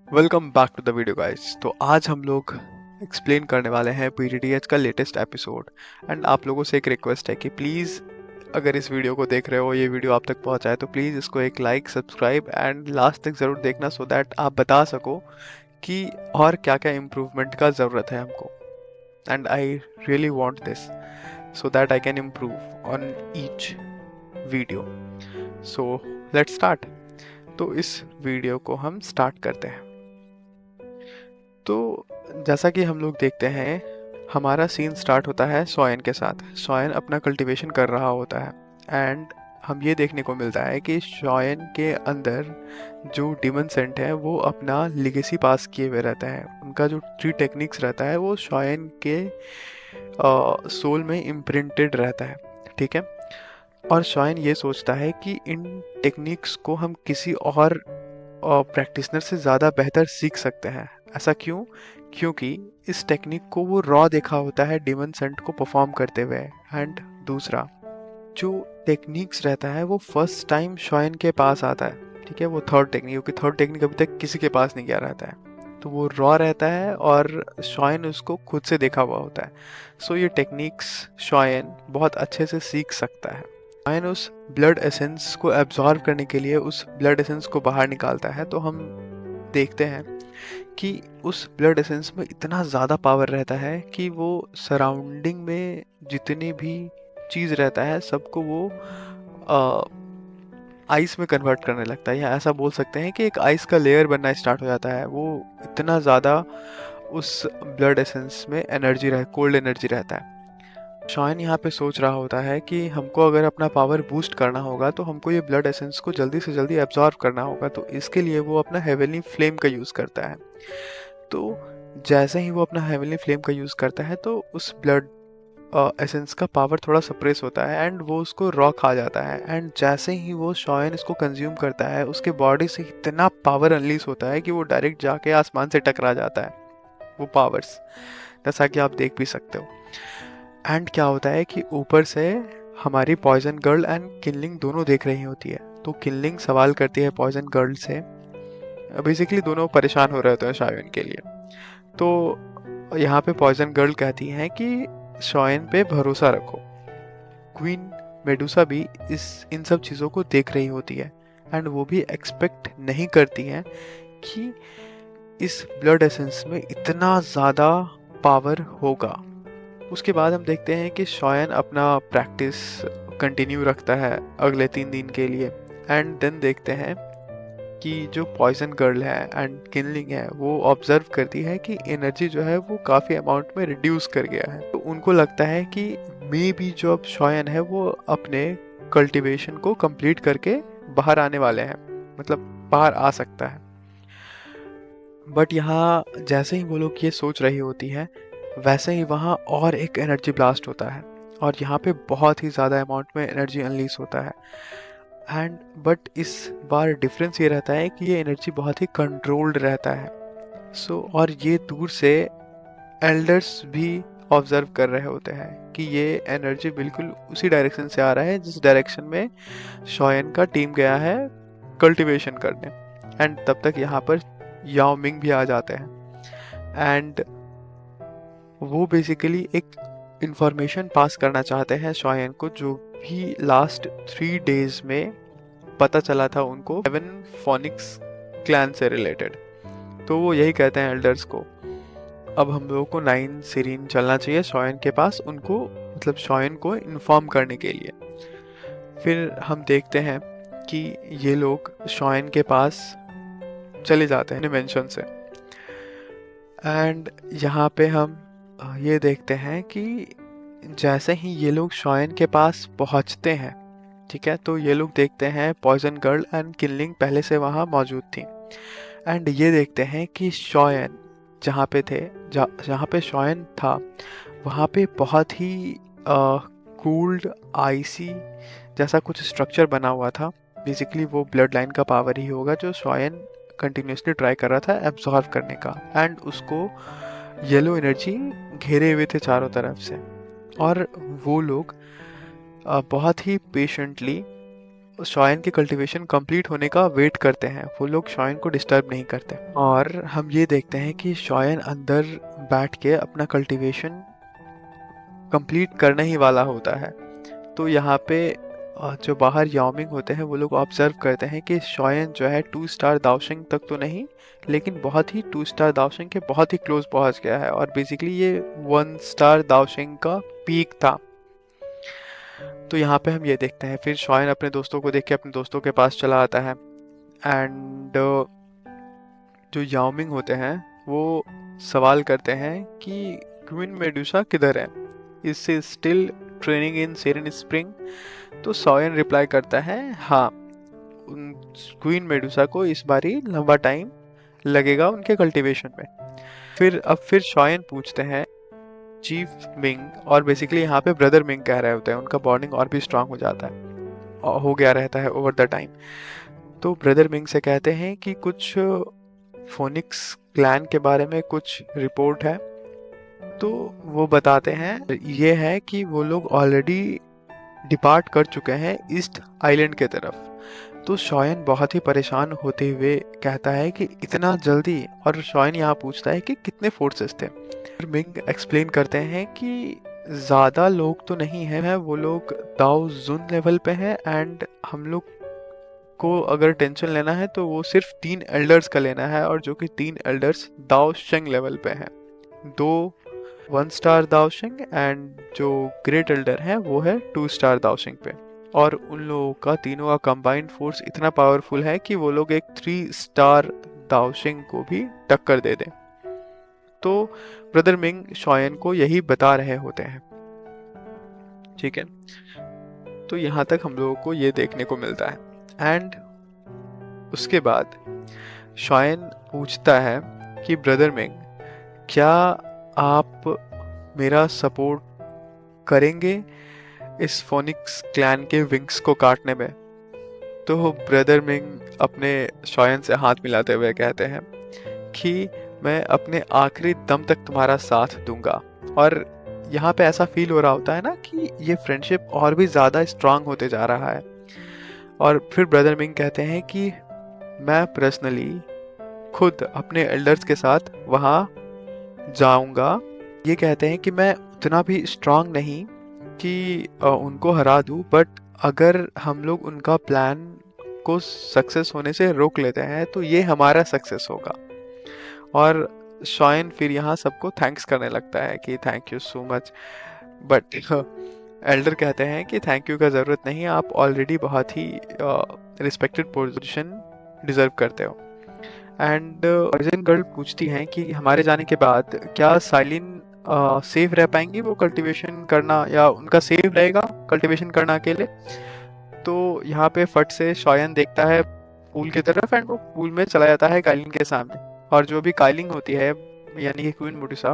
Welcome back to the video guys. तो आज हम लोग एक्सप्लेन करने वाले हैं पीटीटीएच का लेटेस्ट एपिसोड। एंड आप लोगों से एक रिक्वेस्ट है कि प्लीज़ अगर इस वीडियो को देख रहे हो, ये वीडियो आप तक पहुंचाए, तो प्लीज़ इसको एक लाइक, सब्सक्राइब एंड लास्ट तक ज़रूर देखना, सो दैट आप बता सको कि और क्या क्या इम्प्रूवमेंट का ज़रूरत है हमको। And I really want this so that I can improve on each video. So let's start. तो इस वीडियो को हम स्टार्ट करते हैं। तो जैसा कि हम लोग देखते हैं, हमारा सीन स्टार्ट होता है सॉयन के साथ। सॉयन अपना कल्टीवेशन कर रहा होता है एंड हम ये देखने को मिलता है कि सॉयन के अंदर जो डिमन सेंट है वो अपना लिगेसी पास किए हुए रहता है। उनका जो 3 टेक्निक्स रहता है वो सॉयन के सोल में इम्प्रिंटेड रहता है, ठीक है। और सॉयन ये सोचता है कि इन टेक्निक्स को हम किसी और प्रैक्टिशनर से ज़्यादा बेहतर सीख सकते हैं। ऐसा क्यों? क्योंकि इस टेक्निक को वो रॉ देखा होता है डिमन सेंट को परफॉर्म करते हुए। एंड दूसरा जो टेक्निक्स रहता है वो फर्स्ट टाइम शॉयन के पास आता है, ठीक है। वो थर्ड टेक्निक, क्योंकि थर्ड टेक्निक अभी तक किसी के पास नहीं गया रहता है, तो वो रॉ रहता है और शॉयन उसको खुद से देखा हुआ होता है। सो ये टेक्निक्स शॉयन बहुत अच्छे से सीख सकता है। शॉयन उस ब्लड एसेंस को एब्जॉर्व करने के लिए उस ब्लड एसेंस को बाहर निकालता है। तो हम देखते हैं कि उस ब्लड एसेंस में इतना ज़्यादा पावर रहता है कि वो सराउंडिंग में जितनी भी चीज़ रहता है सबको वो आइस में कन्वर्ट करने लगता है, या ऐसा बोल सकते हैं कि एक आइस का लेयर बनना स्टार्ट हो जाता है। वो इतना ज़्यादा उस ब्लड एसेंस में एनर्जी कोल्ड एनर्जी रहता है। शॉयन यहाँ पे सोच रहा होता है कि हमको अगर अपना पावर बूस्ट करना होगा तो हमको ये ब्लड एसेंस को जल्दी से जल्दी एब्जॉर्व करना होगा। तो इसके लिए वो अपना हेवनली फ्लेम का यूज़ करता है। तो जैसे ही वो अपना हेवनली फ्लेम का यूज़ करता है तो उस ब्लड एसेंस का पावर थोड़ा सप्रेस होता है एंड वो उसको रॉ खा जाता है। एंड जैसे ही वो शॉयन इसको कंज्यूम करता है, उसके बॉडी से इतना पावर अनलीज होता है कि वो डायरेक्ट जाके आसमान से टकरा जाता है, वो पावर्स, जैसा कि आप देख भी सकते हो। एंड क्या होता है कि ऊपर से हमारी पॉइजन गर्ल एंड किनलिंग दोनों देख रही होती है। तो किनलिंग सवाल करती है पॉइजन गर्ल से, बेसिकली दोनों परेशान हो रहे होते हैं शॉयन के लिए। तो यहाँ पे पॉइजन गर्ल कहती हैं कि शॉयन पे भरोसा रखो। क्वीन मेडुसा भी इन सब चीज़ों को देख रही होती है एंड वो भी एक्सपेक्ट नहीं करती हैं कि इस ब्लड एसेंस में इतना ज़्यादा पावर होगा। उसके बाद हम देखते हैं कि शॉयन अपना प्रैक्टिस कंटिन्यू रखता है अगले 3 दिन के लिए। एंड देन देखते हैं कि जो पॉइजन गर्ल है एंड किनलिंग है वो ऑब्जर्व करती है कि एनर्जी जो है वो काफ़ी अमाउंट में रिड्यूस कर गया है। तो उनको लगता है कि मे बी जो अब शॉयन है वो अपने कल्टीवेशन को कंप्लीट करके बाहर आने वाले हैं, मतलब बाहर आ सकता है। बट यहाँ जैसे ही वो लोग ये सोच रही होती है, वैसे ही वहाँ और एक एनर्जी ब्लास्ट होता है और यहाँ पे बहुत ही ज़्यादा अमाउंट में एनर्जी अनलीज होता है। एंड बट इस बार डिफरेंस ये रहता है कि ये एनर्जी बहुत ही कंट्रोल्ड रहता है। और ये दूर से एल्डर्स भी ऑब्जर्व कर रहे होते हैं कि ये एनर्जी बिल्कुल उसी डायरेक्शन से आ रहा है जिस डायरेक्शन में शॉयन का टीम गया है कल्टीवेशन करने। एंड तब तक यहाँ पर याओ मिंग भी आ जाते हैं एंड वो बेसिकली एक इंफॉर्मेशन पास करना चाहते हैं शॉयन को, जो भी लास्ट 3 डेज में पता चला था उनको 7 फोनिक्स क्लैन से रिलेटेड। तो वो यही कहते हैं एल्डर्स को, अब हम लोगों को 9 सीरीन चलना चाहिए शॉयन के पास, उनको मतलब शॉयन को इन्फॉर्म करने के लिए। फिर हम देखते हैं कि ये लोग शॉयन के पास चले जाते हैं मेंशन से। एंड यहाँ पे हम ये देखते हैं कि जैसे ही ये लोग शॉयन के पास पहुँचते हैं, ठीक है, तो ये लोग देखते हैं पॉइजन गर्ल एंड किनलिंग पहले से वहाँ मौजूद थी। एंड ये देखते हैं कि शॉयन जहाँ पे थे, जहाँ पे शॉयन था वहाँ पे बहुत ही कूल्ड आइसी जैसा कुछ स्ट्रक्चर बना हुआ था। बेसिकली वो ब्लड लाइन का पावर ही होगा जो शॉयन कंटिन्यूसली ट्राई कर रहा था एब्जॉर्व करने का। एंड उसको येलो एनर्जी घेरे हुए थे चारों तरफ से। और वो लोग बहुत ही पेशेंटली शॉयन के कल्टीवेशन कंप्लीट होने का वेट करते हैं, वो लोग शॉयन को डिस्टर्ब नहीं करते। और हम ये देखते हैं कि शॉयन अंदर बैठ के अपना कल्टीवेशन कंप्लीट करने ही वाला होता है। तो यहाँ पे जो बाहर याओमिंग होते हैं वो लोग ऑब्जर्व करते हैं कि शॉयन जो है 2 स्टार दाओशिंग तक तो नहीं, लेकिन बहुत ही 2 स्टार दाओशिंग के बहुत ही क्लोज पहुंच गया है, और बेसिकली ये 1 स्टार दाओशिंग का पीक था। तो यहाँ पे हम ये देखते हैं, फिर शॉयन अपने दोस्तों को देख के अपने दोस्तों के पास चला आता है। एंड जो याओमिंग होते हैं वो सवाल करते हैं कि क्वीन मेडुसा किधर है, is she still training in Serene Spring. तो शॉयन रिप्लाई करता है हाँ, क्वीन मेडुसा को इस बारी लंबा टाइम लगेगा उनके कल्टीवेशन में। फिर शॉयन पूछते हैं चीफ मिंग, और बेसिकली यहाँ पे ब्रदर मिंग कह रहे होते हैं, उनका बॉन्डिंग और भी स्ट्रांग हो जाता है और हो गया रहता है ओवर द टाइम। तो ब्रदर मिंग से कहते हैं कि कुछ फोनिक्स क्लैन के बारे में कुछ रिपोर्ट है। तो वो बताते हैं ये है कि वो लोग ऑलरेडी डिपार्ट कर चुके हैं ईस्ट आइलैंड के तरफ। तो शॉयन बहुत ही परेशान होते हुए कहता है कि इतना जल्दी, और शॉयन यहाँ पूछता है कि कितने फोर्सेस थे। मिंग एक्सप्लेन करते हैं कि ज़्यादा लोग तो नहीं हैं, वो लोग दाओ जुन लेवल पे हैं, एंड हम लोग को अगर टेंशन लेना है तो वो सिर्फ 3 एल्डर्स का लेना है, और जो कि 3 एल्डर्स दाओ शेंग लेवल पे हैं। 2 1 स्टार दाओ शेंग एंड जो ग्रेट एल्डर है वो है 2 स्टार दाओ शेंग पे। और उन लोगों का तीनों का कंबाइंड फोर्स इतना पावरफुल है कि वो लोग एक 3 स्टार दाओ शेंग को भी टक्कर दे दें। तो ब्रदर मिंग शॉयन को यही बता रहे होते हैं, ठीक है। तो यहाँ तक हम लोगों को ये देखने को मिलता है। एंड उसके बाद शॉयन पूछता है कि ब्रदर मिंग, क्या आप मेरा सपोर्ट करेंगे इस फोनिक्स क्लैन के विंग्स को काटने में? तो ब्रदर मिंग अपने शॉयन से हाथ मिलाते हुए कहते हैं कि मैं अपने आखिरी दम तक तुम्हारा साथ दूंगा। और यहाँ पे ऐसा फील हो रहा होता है ना कि ये फ्रेंडशिप और भी ज़्यादा स्ट्रांग होते जा रहा है। और फिर ब्रदर मिंग कहते हैं कि मैं पर्सनली खुद अपने एल्डर्स के साथ वहाँ जाऊंगा। ये कहते हैं कि मैं उतना भी स्ट्रांग नहीं कि उनको हरा दूं, बट अगर हम लोग उनका प्लान को सक्सेस होने से रोक लेते हैं तो ये हमारा सक्सेस होगा। और शॉयन फिर यहाँ सबको थैंक्स करने लगता है कि thank you so much, but Elder कहते हैं कि थैंक यू का ज़रूरत नहीं, आप ऑलरेडी बहुत ही रिस्पेक्टेड पोजीशन डिजर्व करते हो। एंड पॉइजन गर्ल पूछती हैं कि हमारे जाने के बाद क्या साइलिन सेफ रह पाएंगी वो कल्टीवेशन करना, या उनका सेफ रहेगा कल्टीवेशन करना अकेले? तो यहाँ पे फट से शॉयन देखता है पूल की तरफ, एंड वो पूल में चला जाता है काइलिन के सामने। और जो भी काइलिंग होती है यानी कि क्वीन मेडुसा,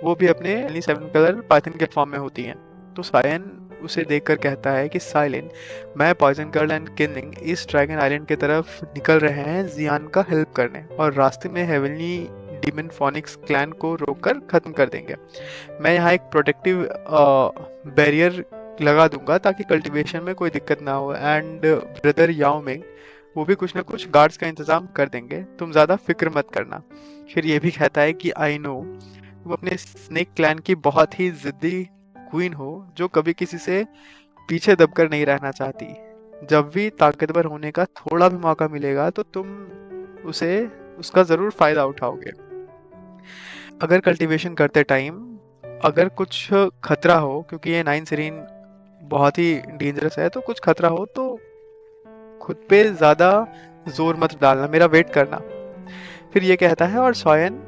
वो भी अपने 7 कलर पाइथन के फॉर्म में होती हैं। तो शॉयन उसे देखकर कहता है कि साइलिन, मैं पॉइजन गर्ल एंड किनलिंग इस ड्रैगन आइलैंड की तरफ निकल रहे हैं जियान का हेल्प करने, और रास्ते में हेवनली डीमन फोनिक्स क्लैन को रोककर खत्म कर देंगे। मैं यहाँ एक प्रोटेक्टिव बैरियर लगा दूंगा ताकि कल्टीवेशन में कोई दिक्कत ना हो, एंड ब्रदर याओ मिंग वो भी कुछ ना कुछ गार्ड्स का इंतजाम कर देंगे, तुम ज़्यादा फिक्र मत करना। फिर ये भी कहता है कि आई नो वो अपने स्नेक क्लैन की बहुत ही जिद्दी क्वीन हो, जो कभी किसी से पीछे दबकर नहीं रहना चाहती। जब भी ताकतवर होने का थोड़ा भी मौका मिलेगा तो तुम उसका ज़रूर फ़ायदा उठाओगे। अगर कल्टीवेशन करते टाइम अगर कुछ खतरा हो, क्योंकि ये 9 सीरीन बहुत ही डेंजरस है, तो कुछ खतरा हो तो खुद पे ज़्यादा जोर मत डालना, मेरा वेट करना। फिर ये कहता है और शॉयन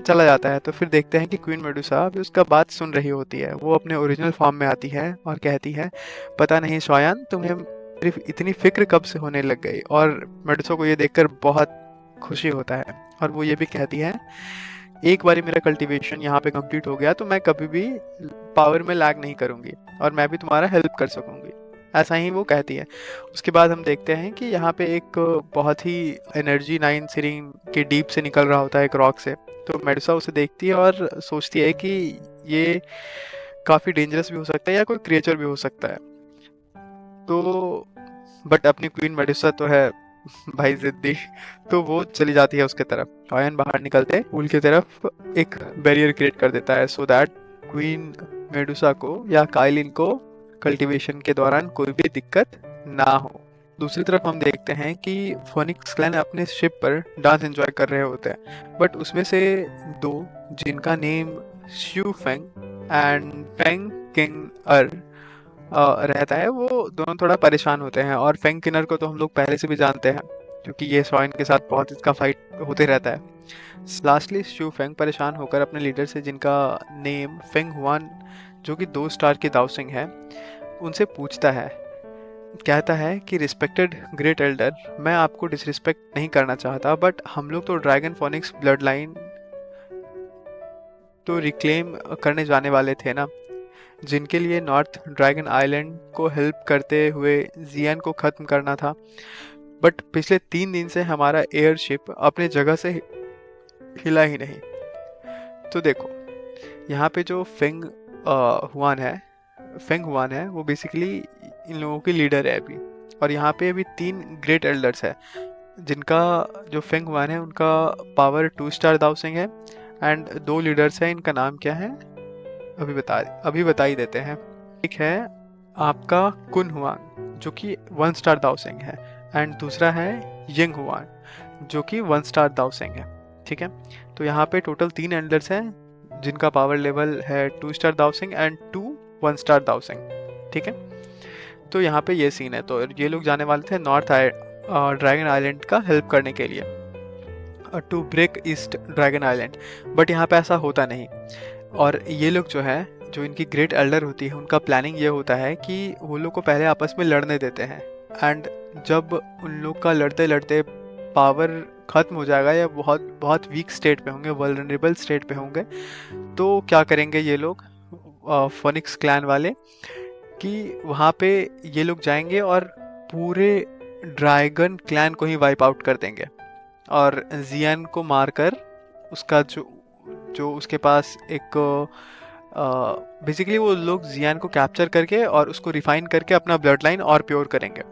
चला जाता है। तो फिर देखते हैं कि क्वीन मेडुसा भी उसका बात सुन रही होती है। वो अपने ओरिजिनल फॉर्म में आती है और कहती है, पता नहीं शॉयन तुम्हें सिर्फ इतनी फिक्र कब से होने लग गई। और मेडुसा को ये देखकर बहुत खुशी होता है, और वो ये भी कहती है, एक बारी मेरा कल्टीवेशन यहाँ पे कंप्लीट हो गया तो मैं कभी भी पावर में लैग नहीं करूँगी और मैं भी तुम्हारा हेल्प कर सकूँगी, ऐसा ही वो कहती है। उसके बाद हम देखते हैं कि यहाँ पे एक बहुत ही एनर्जी 9 सीरीन के डीप से निकल रहा होता है एक रॉक से। तो मेडुसा उसे देखती है और सोचती है कि ये काफ़ी डेंजरस भी हो सकता है या कोई क्रिएचर भी हो सकता है। तो बट अपनी क्वीन मेडुसा तो है भाई जिद्दी, तो वो चली जाती है उसके तरफ। शॉयन बाहर निकलते पूल की तरफ एक बैरियर क्रिएट कर देता है सो दैट क्वीन मेडुसा को या काइलिन को कल्टीवेशन के दौरान कोई भी दिक्कत ना हो। दूसरी तरफ हम देखते हैं कि फोनिक्स क्लैन अपने शिप पर डांस एंजॉय कर रहे होते हैं, बट उसमें से दो, जिनका name Xu Feng and Feng Qing अर रहता है, वो दोनों थोड़ा परेशान होते हैं। और फेंग किनर को तो हम लोग पहले से भी जानते हैं क्योंकि ये शॉयन के साथ बहुत इसका फाइट होते रहता है। लास्टली शू फेंग परेशान होकर अपने लीडर से, जिनका नेम फेंग हुआन जो कि 2 स्टार की दाओसिंग है, उनसे पूछता है, कहता है कि रिस्पेक्टेड ग्रेट एल्डर, मैं आपको डिसरिस्पेक्ट नहीं करना चाहता, बट हम लोग तो ड्रैगन फोनिक्स ब्लड लाइन तो रिक्लेम करने जाने वाले थे ना, जिनके लिए नॉर्थ ड्रैगन आइलैंड को हेल्प करते हुए जियन को ख़त्म करना था। बट पिछले 3 दिन से हमारा एयरशिप अपने जगह से हिला ही नहीं। तो देखो यहाँ पे जो फेंग हुआन है वो बेसिकली इन लोगों की लीडर है अभी। और यहाँ पे अभी 3 ग्रेट एल्डर्स है, जिनका जो फेंग हुआन है उनका पावर 2 स्टार दाओसिंग है, एंड 2 लीडर्स हैं, इनका नाम क्या है अभी बता ही देते हैं। एक है आपका कुन हुआन जो कि 1 स्टार दाओसिंग है, एंड दूसरा है यंग हुआन जो कि 1 स्टार दाओसिंग है। ठीक है, तो यहाँ पे टोटल 3 एल्डर्स हैं जिनका पावर लेवल है 2 स्टार दाओसिंग एंड 2 1 स्टार दाओसिंग। ठीक है, तो यहाँ पे ये सीन है। तो ये लोग जाने वाले थे नॉर्थ ड्रैगन आइलैंड का हेल्प करने के लिए, to break east dragon island. But यहाँ पे ऐसा होता नहीं। और ये लोग जो है, जो इनकी ग्रेट एल्डर होती है, उनका प्लानिंग ये होता है कि वो लोग को पहले आपस में लड़ने देते हैं, एंड जब उन लोग का लड़ते लड़ते पावर ख़त्म हो जाएगा या बहुत बहुत वीक स्टेट पे होंगे, वल्नरेबल स्टेट पे होंगे, तो क्या करेंगे ये लोग फोनिक्स क्लैन वाले कि वहाँ पे ये लोग जाएंगे और पूरे ड्रैगन क्लैन को ही वाइप आउट कर देंगे, और जियन को मारकर उसका जो उसके पास एक बेसिकली वो लोग जियान को कैप्चर करके और उसको रिफाइन करके अपना ब्लड लाइन और प्योर करेंगे।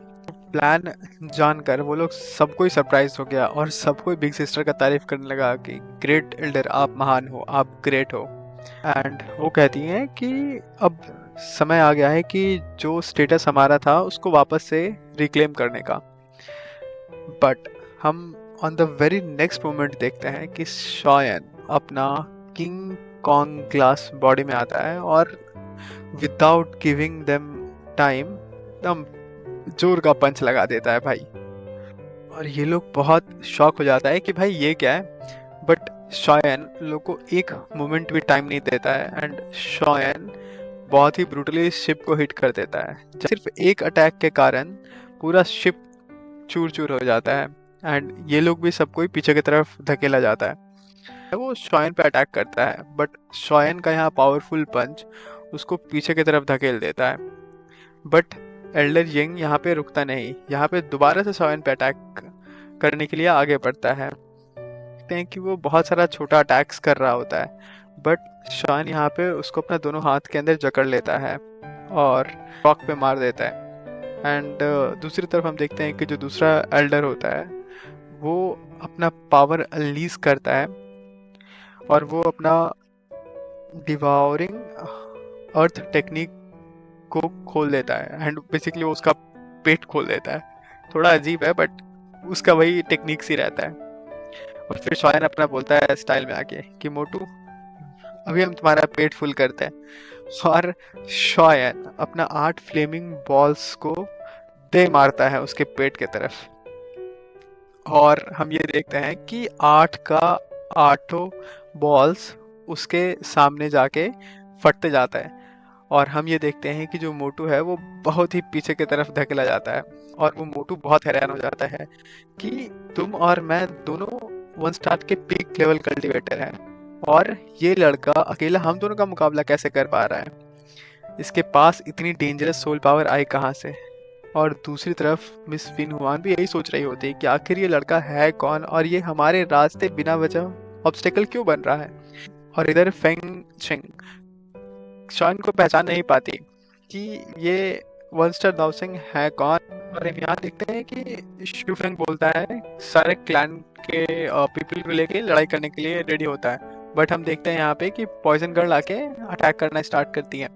प्लान जानकर वो लोग सबको ही सरप्राइज हो गया और सबको बिग सिस्टर का तारीफ करने लगा कि ग्रेट एल्डर, आप महान हो, आप ग्रेट हो। एंड वो कहती हैं कि अब समय आ गया है कि जो स्टेटस हमारा था उसको वापस से रिक्लेम करने का। बट हम on the very next moment देखते हैं कि शॉयन अपना किंग कॉन्ग ग्लास बॉडी में आता है और विदाउट गिविंग देम टाइम एकदम जोर का पंच लगा देता है भाई। और ये लोग बहुत शॉक हो जाता है कि भाई ये क्या है। बट शॉयन लोग को एक मोमेंट भी टाइम नहीं देता है, एंड शॉयन बहुत ही ब्रूटली शिप को हिट कर देता है। सिर्फ एक अटैक के कारण पूरा शिप चूर चूर हो जाता है, एंड ये लोग भी सबको ही पीछे की तरफ धकेला जाता है। वो शॉयन पे अटैक करता है, बट शॉयन का यहाँ पावरफुल पंच उसको पीछे की तरफ धकेल देता है। बट एल्डर यंग यहाँ पे रुकता नहीं, यहाँ पे दोबारा से शॉयन पे अटैक करने के लिए आगे बढ़ता है। देखते हैं कि वो बहुत सारा छोटा अटैक्स कर रहा होता है, बट शॉयन यहाँ पे उसको अपना दोनों हाथ के अंदर जकड़ लेता है और रॉक पे मार देता है। एंड दूसरी तरफ हम देखते हैं कि जो दूसरा एल्डर होता है वो अपना पावर अनलीज करता है और वो अपना डिवाउरिंग अर्थ टेक्निक को खोल देता है, एंड बेसिकली वो उसका पेट खोल देता है। थोड़ा अजीब है बट उसका वही टेक्निक सी रहता है। और फिर शॉयन अपना बोलता है स्टाइल में आके कि मोटू अभी हम तुम्हारा पेट फुल करते हैं। और शॉयन अपना 8 फ्लेमिंग बॉल्स को दे मारता है उसके पेट की तरफ। और हम ये देखते हैं कि 8 का 8 बॉल्स उसके सामने जाके फटते जाता है। और हम ये देखते हैं कि जो मोटू है वो बहुत ही पीछे की तरफ धकेला जाता है, और वो मोटू बहुत हैरान हो जाता है कि तुम और मैं दोनों 1 स्टार के पीक लेवल कल्टीवेटर हैं, और ये लड़का अकेला हम दोनों का मुकाबला कैसे कर पा रहा है, इसके पास इतनी डेंजरस सोल पावर आई कहाँ से। और दूसरी तरफ मिस फिन हुआन भी यही सोच रही होती है कि आखिर ये लड़का है कौन और ये हमारे रास्ते बिना वजह ऑब्स्टेकल क्यों बन रहा है। और इधर फेंग चिंग शॉयन को पहचान नहीं पाती कि ये वन स्टार दाओसिंग है कौन? और हम यहाँ देखते हैं कि शिवफेंग बोलता है सारे क्लैन के पीपल को लेके लड़ाई करने के लिए रेडी होता है, बट हम देखते हैं यहाँ पे कि पॉइजन गर्ल आके अटैक करना स्टार्ट करती है।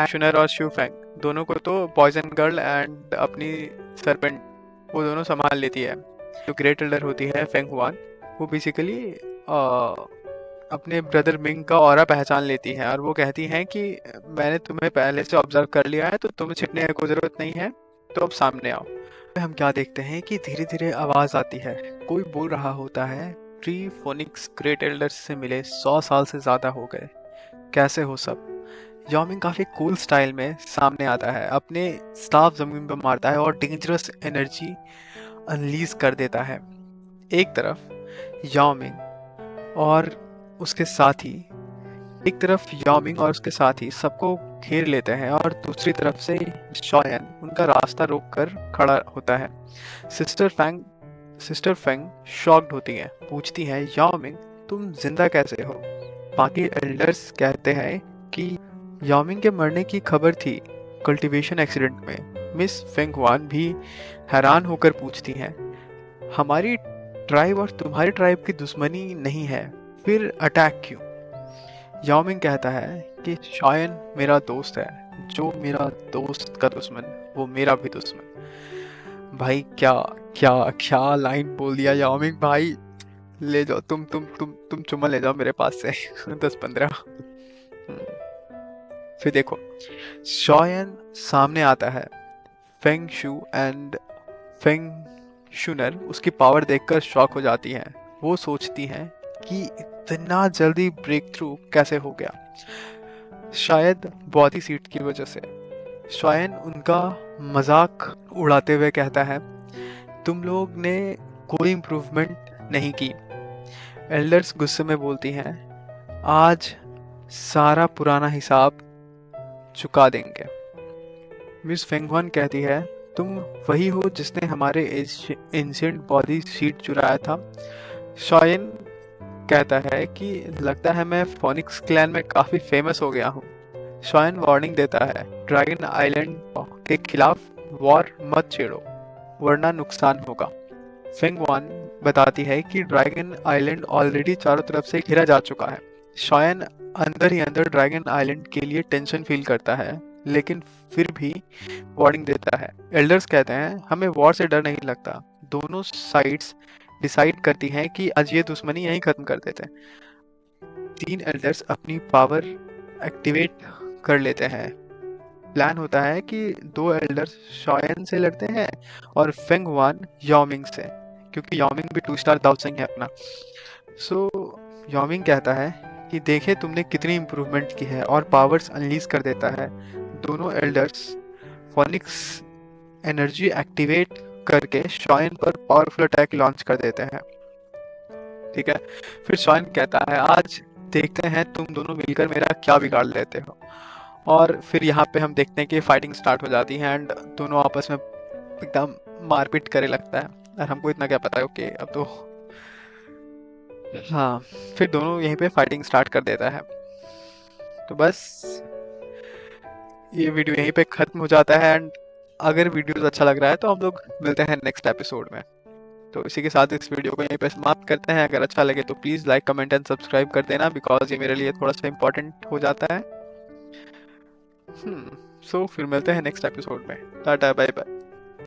शुनर और शिवफेंग दोनों को तो पॉइजन गर्ल एंड अपनी सरपेंट वो दोनों संभाल लेती है। जो ग्रेट एल्डर होती है फेंग हुआन, वो बेसिकली अपने ब्रदर मिंग का ऑरा पहचान लेती है और वो कहती हैं कि मैंने तुम्हें पहले से ऑब्जर्व कर लिया है, तो तुम्हें छिपने की कोई जरूरत नहीं है, तो अब सामने आओ। हम क्या देखते हैं कि धीरे धीरे आवाज आती है, कोई बोल रहा होता है ट्री फोनिक्स ग्रेट एल्डर्स से मिले 100 साल से ज्यादा हो गए, कैसे हो सब। याओमिंग काफी कूल स्टाइल में सामने आता है, अपने स्टाफ जमीन पर मारता है और डेंजरस एनर्जी अनलीज कर देता है। एक तरफ याओमिंग और उसके साथी सबको घेर लेते हैं और दूसरी तरफ से शॉयन उनका रास्ता रोककर खड़ा होता है। सिस्टर फेंग शॉक्ड होती है, पूछती है याओमिंग तुम जिंदा कैसे हो? बाकी एल्डर्स कहते हैं कि याओमिंग के मरने की खबर थी कल्टीवेशन एक्सीडेंट में। मिस फेंग हुआन भी हैरान होकर पूछती हैं हमारी ट्राइब और तुम्हारी ट्राइब की दुश्मनी नहीं है, फिर अटैक क्यों? याओमिंग कहता है कि शॉयन मेरा दोस्त है, जो मेरा दोस्त का दुश्मन वो मेरा भी दुश्मन। भाई क्या क्या क्या लाइन बोल दिया याओमिंग भाई। ले जाओ तुम चुम्मा ले जाओ मेरे पास से 10-15। फिर देखो शॉयन सामने आता है। फेंग शू एंड फेंग शुनर उसकी पावर देखकर शॉक हो जाती हैं। वो सोचती हैं कि इतना जल्दी ब्रेक थ्रू कैसे हो गया, शायद बॉडी सीट की वजह से। शॉयन उनका मजाक उड़ाते हुए कहता है तुम लोग ने कोई इम्प्रूवमेंट नहीं की। एल्डर्स गुस्से में बोलती हैं आज सारा पुराना हिसाब चुका देंगे। मिस फेंगहुआन कहती है तुम वही हो जिसने हमारे एंशिएंट बॉडी सीट चुराया था। शॉयन कहता है कि लगता है मैं फोनिक्स क्लैन में काफी फेमस हो गया हूँ। शॉयन वार्निंग देता है ड्रैगन आइलैंड के खिलाफ वॉर मत छेड़ो वरना नुकसान होगा। फेंगहुआन बताती है कि ड्रैगन आइलैंड ऑलरेडी चारों तरफ से घिरा जा चुका है। शॉयन अंदर ही अंदर ड्रैगन आइलैंड के लिए टेंशन फील करता है, लेकिन फिर भी वार्निंग देता है। एल्डर्स कहते हैं हमें वॉर से डर नहीं लगता। दोनों साइड्स डिसाइड करती हैं कि आज ये दुश्मनी यहीं खत्म कर देते हैं। 3 एल्डर्स अपनी पावर एक्टिवेट कर लेते हैं। प्लान होता है कि 2 एल्डर्स शॉयन से लड़ते हैं और फेंगहुआन याओमिंग से, क्योंकि याओमिंग भी 2 स्टार दाओसिंग है अपना। सो याओमिंग कहता है कि देखे तुमने कितनी इम्प्रूवमेंट की है और पावर्स अनलीज कर देता है। दोनों एल्डर्स फोनिक्स एनर्जी एक्टिवेट करके शॉयन पर पावरफुल अटैक लॉन्च कर देते हैं। ठीक है, फिर शॉयन कहता है आज देखते हैं तुम दोनों मिलकर मेरा क्या बिगाड़ लेते हो। और फिर यहाँ पे हम देखते हैं कि फाइटिंग स्टार्ट हो जाती है एंड दोनों आपस में एकदम मारपीट करे लगता है। और हमको इतना क्या पता है, ओके अब तो हाँ, फिर दोनों यहीं पे फाइटिंग स्टार्ट कर देता है। तो बस ये वीडियो यहीं पे खत्म हो जाता है एंड अगर वीडियो अच्छा लग रहा है तो हम लोग मिलते हैं नेक्स्ट एपिसोड में। तो इसी के साथ इस वीडियो को यहीं पे समाप्त करते हैं। अगर अच्छा लगे तो please like comment and subscribe कर देना, बिकॉज ये मेरे लिए थोड़ा सा इम्पोर्टेंट हो जाता है। सो फिर मिलते हैं नेक्स्ट एपिसोड में। Tata bye bye.